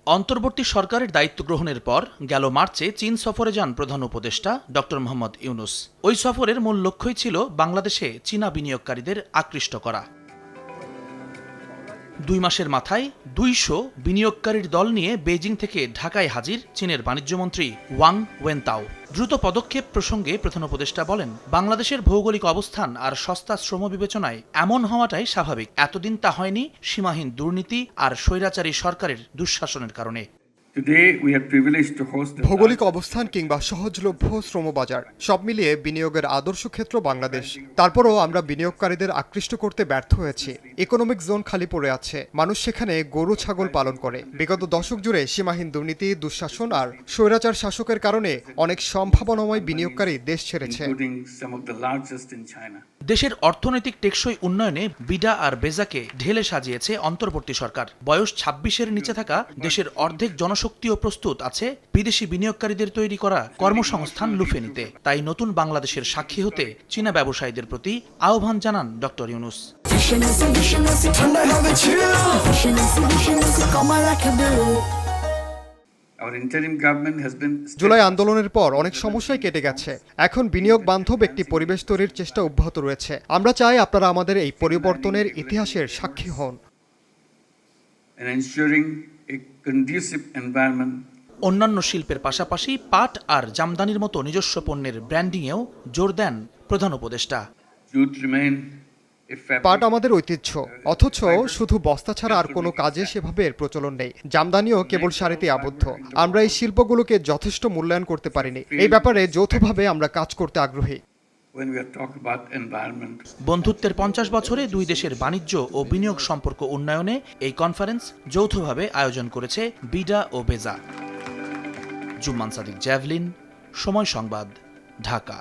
অন্তর্বর্তী সরকারের দায়িত্ব গ্রহণের পর গেল মার্চে চীন সফরে যান প্রধান উপদেষ্টা ড মোহাম্মদ ইউনূস। ওই সফরের মূল লক্ষ্যই ছিল বাংলাদেশে চীনা বিনিয়োগকারীদের আকৃষ্ট করা। 2 মাসের মাথায় 200 বিনিয়োগকারীর দল নিয়ে বেইজিং থেকে ঢাকায় হাজির চীনের বাণিজ্যমন্ত্রী ওয়াং ওয়েনতাও। দ্রুত পদক্ষেপ প্রসঙ্গে প্রধান উপদেষ্টা বলেন, বাংলাদেশের ভৌগোলিক অবস্থান আর সস্তা শ্রম বিবেচনায় এমন হওয়াটাই স্বাভাবিক। এতদিন তা হয়নি সীমাহীন দুর্নীতি আর স্বৈরাচারী সরকারের দুঃশাসনের কারণে। ভৌগোলিক অবস্থান কিংবা সহজলভ্য শ্রমবাজার সব মিলিয়ে বিনিয়োগের আদর্শ ক্ষেত্র বাংলাদেশ। তারপরও আমরা বিনিয়োগকারীদের আকৃষ্ট করতে ব্যর্থ হয়েছি। ইকোনমিক জোন খালি পড়ে আছে, মানুষ সেখানে গরু ছাগল পালন করে। বিগত দশক জুড়ে সীমাহীন দুর্নীতি, দুঃশাসন আর স্বৈরাচার শাসকের কারণে অনেক সম্ভাবনাময় বিনিয়োগকারী দেশ ছেড়েছে। দেশের অর্থনৈতিক টেকসই উন্নয়নে বিডা আর বেজাকে ঢেলে সাজিয়েছে অন্তর্বর্তী সরকার। বয়স 26-এর নিচে থাকা দেশের অর্ধেক জনশক্তিও প্রস্তুত আছে বিদেশি বিনিয়োগকারীদের তৈরি করা কর্মসংস্থান লুফে নিতে। তাই নতুন বাংলাদেশের সাক্ষী হতে চীনা ব্যবসায়ীদের প্রতি আহ্বান জানান ড ইউনূস। জুলাই আন্দোলনের পর অনেক সমস্যাই কেটে গেছে। এখন বিনিয়োগ বান্ধব একটি পরিবেশ তৈরির চেষ্টা অব্যাহত রয়েছে। আমরা চাই আপনারা আমাদের এই পরিবর্তনের ইতিহাসের সাক্ষী হন। অন্যান্য শিল্পের পাশাপাশি পাট আর জামদানির মতো নিজস্ব পণ্যের ব্র্যান্ডিংয়েও জোর দেন প্রধান উপদেষ্টা। পাট আমাদের ঐতিহ্য, অথচ শুধু বস্তা ছাড়া আর কোনো কাজে সেভাবে এর প্রচলন নেই। জামদানিও কেবল শাড়িতে আবদ্ধ। আমরা এই শিল্পগুলোকে যথেষ্ট মূল্যায়ন করতে পারিনি। এই ব্যাপারে যৌথভাবে আমরা কাজ করতে আগ্রহী। বন্ধুত্বের 50 বছরে দুই দেশের বাণিজ্য ও বিনিয়োগ সম্পর্ক উন্নয়নে এই কনফারেন্স যৌথভাবে আয়োজন করেছে বিডা ও বেজা। জুম্মান সাদিক, জ্যাভলিন, সময় সংবাদ, ঢাকা।